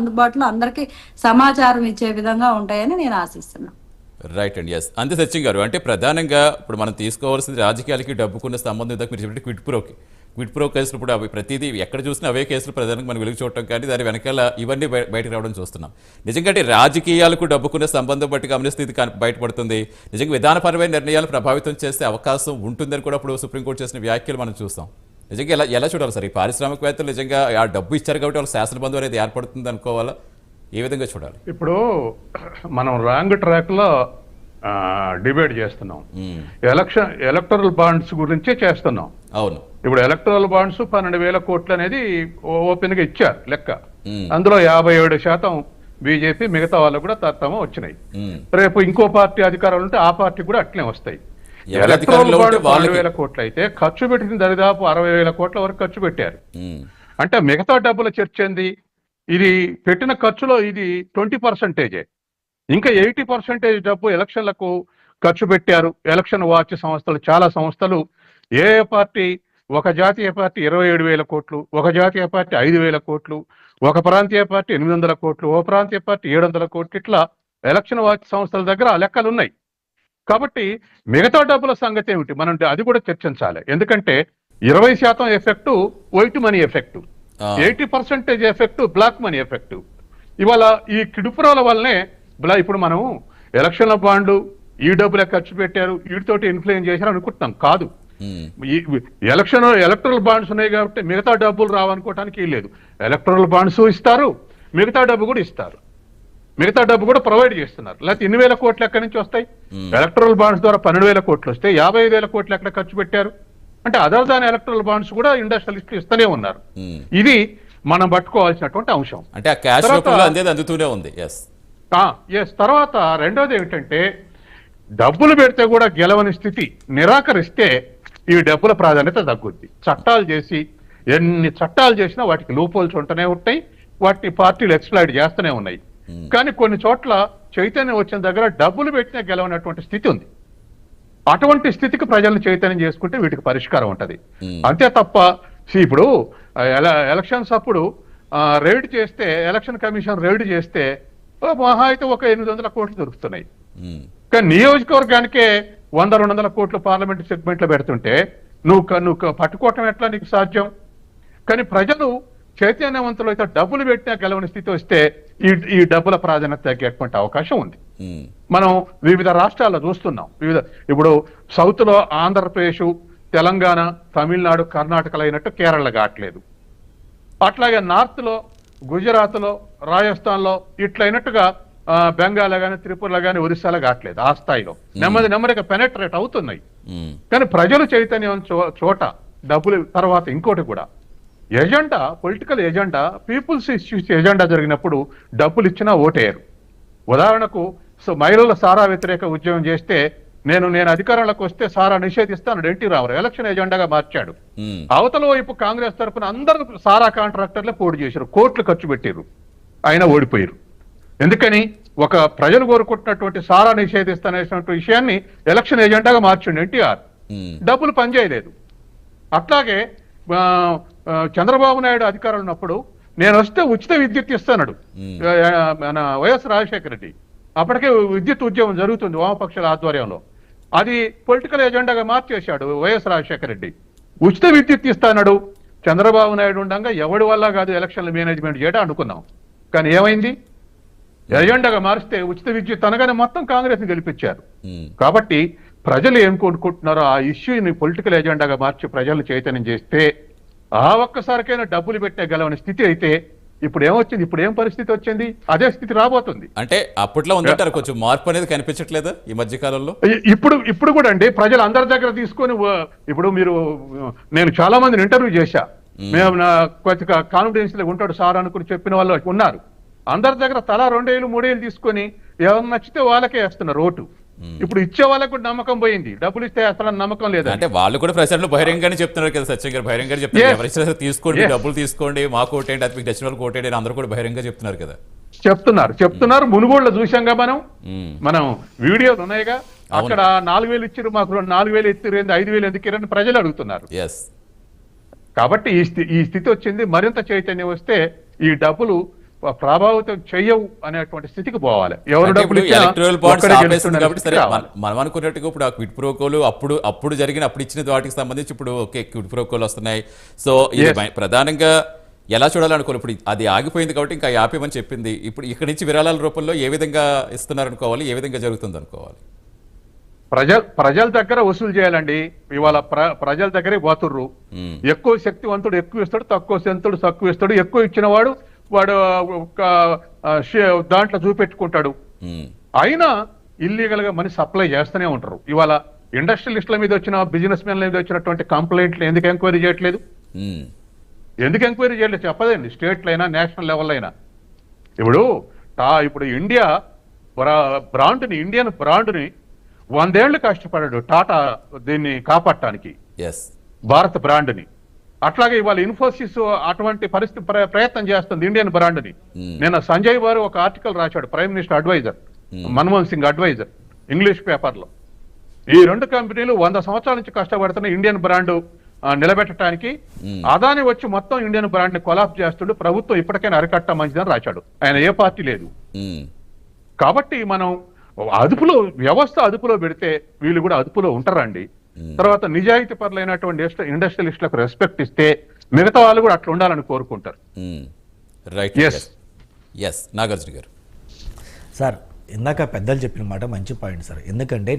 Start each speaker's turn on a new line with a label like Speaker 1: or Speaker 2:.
Speaker 1: అందుబాటులో అందరికీ సమాచారం ఇచ్చే విధంగా ఉంటాయని నేను ఆశిస్తున్నాను.
Speaker 2: రైట్ అండి. ఎస్, అంతే సచిన్ గారు. అంటే ప్రధానంగా ఇప్పుడు మనం తీసుకోవాల్సింది రాజకీయాలకి డబ్బుకున్న సంబంధం ఇందాక మీరు చెప్పినట్టు క్విడ్ ప్రో కేసులు ఇప్పుడు అవి ప్రతిదీ ఎక్కడ చూసినా అవే కేసులు ప్రధానంగా మనం వెలుగు చూడటం, కానీ దాని వెనకాల ఇవన్నీ బయటకు రావడం చూస్తున్నాం. నిజంగా అంటే రాజకీయాలకు డబ్బుకున్న సంబంధం బట్టి గమనిస్తే ఇది బయటపడుతుంది. నిజంగా విధానపరమైన నిర్ణయాలు ప్రభావితం చేసే అవకాశం ఉంటుందని కూడా ఇప్పుడు సుప్రీంకోర్టు చేసిన వ్యాఖ్యలు మనం చూస్తాం. నిజంగా ఎలా చూడాలి సార్? ఈ పారిశ్రామికవేత్తలు నిజంగా ఆ డబ్బు ఇచ్చారు కాబట్టి వాళ్ళకి శాసనబంధం అనేది ఏర్పడుతుంది అనుకోవాలా? ఏ విధంగా చూడాలి?
Speaker 3: ఇప్పుడు మనం రాంగ్ ట్రాక్ లో డిబేట్ చేస్తున్నాం. ఎలక్టరల్ బాండ్స్ గురించే చేస్తున్నాం.
Speaker 2: అవును.
Speaker 3: ఇప్పుడు ఎలక్టరల్ బాండ్స్ 12,000 కోట్లు అనేది ఓపెన్ గా ఇచ్చారు లెక్క. అందులో 57% బీజేపీ, మిగతా వాళ్ళకు కూడా తత్తమ వచ్చినాయి. రేపు ఇంకో పార్టీ అధికారాలు ఉంటే ఆ పార్టీ కూడా అట్లే వస్తాయి. ఎలక్టరల్ బాండ్ 12,000 కోట్లు అయితే ఖర్చు పెట్టిన దాదాపు 60,000 కోట్ల వరకు ఖర్చు పెట్టారు. అంటే మిగతా డబ్బుల చర్చ ఏంది? ఇది పెట్టిన ఖర్చులో ఇది 20%. ఇంకా 80% డబ్బు ఎలక్షన్లకు ఖర్చు పెట్టారు. ఎలక్షన్ వాచ్ సంస్థలు, చాలా సంస్థలు, ఏ పార్టీ, ఒక జాతీయ పార్టీ 27,000 కోట్లు, ఒక జాతీయ పార్టీ 5,000 కోట్లు, ఒక ప్రాంతీయ పార్టీ 800 కోట్లు, ఓ ప్రాంతీయ పార్టీ 700 కోట్లు, ఇట్లా ఎలక్షన్ వాచ్ సంస్థల దగ్గర లెక్కలు ఉన్నాయి. కాబట్టి మిగతా డబ్బుల సంగతి ఏమిటి? మనం అది కూడా చర్చించాలి. ఎందుకంటే 20% effect white money effect, 80% effect black money effect. ఇవాళ ఈ కిడుపురాల వల్లనే ఇప్పుడు మనం ఎలక్షన్ల బాండ్లు ఈ డబ్బులే ఖర్చు పెట్టారు, వీటితోటి ఇన్ఫ్లుయెన్స్ చేశారు అనుకుంటున్నాం. కాదు, ఎలక్టరల్ బాండ్స్ ఉన్నాయి కాబట్టి మిగతా డబ్బులు రావనుకోవటానికి లేదు. ఎలక్టరల్ బాండ్స్ ఇస్తారు, మిగతా డబ్బు కూడా ఇస్తారు, మిగతా డబ్బు కూడా ప్రొవైడ్ చేస్తున్నారు. లేకపోతే 2,000 కోట్లు ఎక్కడి నుంచి వస్తాయి? ఎలక్టరల్ బాండ్స్ ద్వారా 12,000 కోట్లు వస్తాయి. 55,000 కోట్లు ఎక్కడ ఖర్చు పెట్టారు? అంటే అదర్ దాన్ ఎలక్టరల్ బాండ్స్ కూడా ఇండస్ట్రియలిస్టులు ఇస్తూనే ఉన్నారు. ఇది మనం పట్టుకోవాల్సినటువంటి అంశం.
Speaker 2: అంటే ఆ క్యాష్ రూపంలో అందుతూనే ఉంది.
Speaker 3: తర్వాత రెండోది ఏమిటంటే, డబ్బులు పెడితే కూడా గెలవని స్థితి నిరాకరిస్తే ఈ డబ్బుల ప్రాధాన్యత తగ్గుద్ది. చట్టాలు చేసి ఎన్ని చట్టాలు చేసినా వాటికి లూపోల్స్ ఉంటూనే ఉంటాయి, వాటిని పార్టీలు ఎక్స్ప్లాయిట్ చేస్తూనే ఉన్నాయి. కానీ కొన్ని చోట్ల చైతన్యం వచ్చిన దగ్గర డబ్బులు పెట్టినా గెలవనటువంటి స్థితి ఉంది. అటువంటి స్థితికి ప్రజలను చైతన్యం చేసుకుంటే వీటికి పరిష్కారం ఉంటది. అంతే తప్ప ఇప్పుడు ఎలక్షన్స్ అప్పుడు రైడ్ చేస్తే, ఎలక్షన్ కమిషన్ రైడ్ చేస్తే మహా అయితే ఒక 800 కోట్లు దొరుకుతున్నాయి. కానీ నియోజకవర్గానికే 100-200 కోట్లు పార్లమెంట్ సెగ్మెంట్లో పెడుతుంటే నువ్వు పట్టుకోవటం ఎట్లా నీకు సాధ్యం? కానీ ప్రజలు చైతన్యవంతులు అయితే డబ్బులు పెట్టినా గెలవని స్థితి వస్తే ఈ డబ్బుల ప్రాధాన్యత తగ్గేటువంటి అవకాశం ఉంది. మనం వివిధ రాష్ట్రాల్లో చూస్తున్నాం. ఇప్పుడు సౌత్ లో ఆంధ్రప్రదేశ్, తెలంగాణ, తమిళనాడు, కర్ణాటకలో అయినట్టు కేరళ కావట్లేదు. అట్లాగే నార్త్ లో, గుజరాత్ లో, రాజస్థాన్ లో ఇట్లయినట్టుగా బెంగాల్ గానీ, త్రిపురలో గానీ, ఒరిస్సాలో కావట్లేదు. ఆ స్థాయిలో నెమ్మదిగా పెనట్రేట్ అవుతున్నాయి. కానీ ప్రజలు చైతన్యం చోట డబ్బులు తర్వాత ఇంకోటి కూడా agenda, political agenda, peoples issues agenda జరిగినప్పుడు డబ్బులు ఇచ్చినా ఓటేయరు. ఉదాహరణకు మహిళల సారా వ్యతిరేక ఉద్యమం చేస్తే నేను అధికారంలోకి వస్తే సారా నిషేధిస్తాను ఎన్టీ రామారావు ఎలక్షన్ ఎజెండాగా మార్చాడు. అవతల వైపు కాంగ్రెస్ తరఫున అందరూ సారా కాంట్రాక్టర్లే పోటీ చేశారు, కోట్లు ఖర్చు పెట్టారు, అయినా ఓడిపోయారు. ఎందుకని? ఒక ప్రజలు కోరుకుంటున్నటువంటి సారా నిషేధిస్తానటువంటి విషయాన్ని ఎలక్షన్ ఎజెండాగా మార్చిండు ఎన్టీఆర్. డబ్బులు పనిచేయలేదు. అట్లాగే చంద్రబాబు నాయుడు అధికారంలో ఉన్నప్పుడు నేను వస్తే ఉచిత విద్యుత్ ఇస్తాడు మన వైఎస్ రాజశేఖర రెడ్డి. అప్పటికే విద్యుత్ ఉద్యమం జరుగుతుంది వామపక్షాల ఆధ్వర్యంలో. అది పొలిటికల్ ఎజెండాగా మార్చేశాడు వైఎస్ రాజశేఖర రెడ్డి. ఉచిత విద్యుత్ ఇస్తాడు. చంద్రబాబు నాయుడు ఉండగా ఎవడి వల్ల కాదు ఎలక్షన్లు మేనేజ్మెంట్ చేయడం అనుకున్నాం. కానీ ఏమైంది? ఎజెండాగా మారిస్తే ఉచిత విద్యుత్ అనగానే మొత్తం కాంగ్రెస్ ని గెలిపించారు. కాబట్టి ప్రజలు ఏం కోరుకుంటున్నారో ఆ ఇష్యూని పొలిటికల్ ఎజెండాగా మార్చి ప్రజలు చైతన్యం చేస్తే ఆ ఒక్కసారికైనా డబ్బులు పెట్టే గెలవని స్థితి అయితే ఇప్పుడు ఏమొచ్చింది? ఇప్పుడు ఏం పరిస్థితి వచ్చింది? అదే స్థితి రాబోతుంది.
Speaker 2: అంటే అప్పట్లో ఉందంటారు, కొంచెం మార్పు అనేది కనిపించట్లేదా ఈ మధ్య కాలంలో?
Speaker 3: ఇప్పుడు కూడా అండి ప్రజలు అందరి దగ్గర తీసుకొని, ఇప్పుడు నేను చాలా మందిని ఇంటర్వ్యూ చేశా. మేము కొద్దిగా కాన్ఫిడెన్షియల్ ఉంటాడు సార్ అనుకుని చెప్పిన వాళ్ళు ఉన్నారు. అందరి దగ్గర తలా 2,000-3,000 తీసుకొని ఎవరు నచ్చితే వాళ్ళకే వేస్తున్నారు ఓటు. ఇప్పుడు ఇచ్చే వాళ్ళకు కూడా నమ్మకం పోయింది, డబ్బులు ఇస్తే అసలు నమ్మకం లేదు.
Speaker 2: అంటే వాళ్ళు కూడా ప్రజలు బహిరంగానే చెప్తున్నారు కదా సత్యం గారు, బహిరంగానే చెప్తున్నారు ఎవరైనా తీసుకోండి, డబ్బులు తీసుకోండి, మాకు ఓటేయండి, అది మీకు నచ్చిన వాళ్ళకి ఓటేయండి, అందరూ కూడా బహిరంగంగా చెప్తున్నారు కదా.
Speaker 3: చెప్తున్నారు. మునుగోడులో చూసాంగా మనం వీడియోలు ఉన్నాయిగా. అక్కడ 4,000 ఇచ్చారు, మాకు 4,000 ఇచ్చారు, 5,000 ఎందుకు ఇరని ప్రజలు అడుగుతున్నారు. కాబట్టి ఈ స్థితి వచ్చింది. మరింత చైతన్యం వస్తే ఈ డబ్బులు ప్రభావితం చెయ్యవు అనేటువంటి స్థితికి పోవాలి. ఎవరు
Speaker 2: అంటే
Speaker 3: డబ్బులు
Speaker 2: ఇప్పుడు
Speaker 3: ఇచ్చినా
Speaker 2: ఎలక్ట్రల్ బాండ్స్
Speaker 3: ఒక్కడే
Speaker 2: ఆపేస్తుంది
Speaker 3: గెలుస్తున్నాడు
Speaker 2: కాబట్టి సరే
Speaker 3: రావాలి.
Speaker 2: మనం అనుకున్నట్టుగా ఇప్పుడు ఆ క్విడ్ ప్రోకోలు అప్పుడు జరిగిన అప్పుడు ఇచ్చిన వాటికి సంబంధించి ఇప్పుడు ఓకే క్విడ్ ప్రోకోలు వస్తున్నాయి. సో ఇది
Speaker 3: Yes.
Speaker 2: ప్రధానంగా ఎలా చూడాలనుకోవాలి? ఇప్పుడు అది ఆగిపోయింది కాబట్టి ఇంకా ఆపేమని చెప్పింది. ఇప్పుడు ఇక్కడి నుంచి విరాళాల రూపంలో ఏ విధంగా ఇస్తున్నారు అనుకోవాలి, ఏ విధంగా జరుగుతుంది అనుకోవాలి?
Speaker 3: ప్రజల దగ్గర వసూలు చేయాలండి. ఇవాళ ప్రజల దగ్గరే పోతుర్రు. ఎక్కువ శక్తివంతుడు ఎక్కువ ఇస్తాడు, తక్కువ శక్తివంతుడు తక్కువ ఇస్తాడు. ఎక్కువ ఇచ్చిన వాడు దాంట్లో చూపెట్టుకుంటాడు. అయినా ఇల్లీగల్ గా మనీ సప్లై చేస్తూనే ఉంటారు. ఇవాళ ఇండస్ట్రియలిస్టుల మీద వచ్చిన బిజినెస్ మెన్ల మీద వచ్చినటువంటి కంప్లైంట్లు ఎందుకు ఎంక్వైరీ చేయట్లేదు? ఎందుకు ఎంక్వైరీ చేయలేదు చెప్పదండి. స్టేట్లో అయినా నేషనల్ లెవెల్ అయినా ఇప్పుడు ఇండియా ఇండియన్ బ్రాండ్ని 100 ఏళ్లు కష్టపడాడు టాటా దీన్ని కాపాడటానికి, భారత బ్రాండ్ని. అట్లాగే ఇవాళ ఇన్ఫోసిస్ అటువంటి పరిస్థితి ప్రయత్నం చేస్తుంది ఇండియన్ బ్రాండ్ని. నిన్న సంజయ్ గారు ఒక ఆర్టికల్ రాశాడు, prime minister adviser, Manmohan Singh adviser, English పేపర్లో. ఈ రెండు కంపెనీలు 100 సంవత్సరాల నుంచి కష్టపడుతున్న ఇండియన్ బ్రాండ్ నిలబెట్టడానికి అదాని వచ్చి మొత్తం ఇండియన్ బ్రాండ్ ని కొలాప్స్ చేస్తుండే, ప్రభుత్వం ఇప్పటికైనా అరికట్ట మంచిదని రాశాడు. ఆయన ఏ పార్టీ లేదు. కాబట్టి మనం వ్యవస్థ అదుపులో పెడితే వీళ్ళు కూడా అదుపులో ఉంటారండి. తర్వాత నిజాయితీ పరులైనటువంటి ఇండస్ట్రియలిస్టులకు రెస్పెక్ట్ ఇస్తే మిగతా వాళ్ళు కూడా అట్లా ఉండాలని కోరుకుంటారు.
Speaker 2: రైట్. ఎస్ నాగార్జున గారు.
Speaker 4: సార్ ఇందాక పెద్దలు చెప్పిన మాట మంచి పాయింట్ సార్. ఎందుకంటే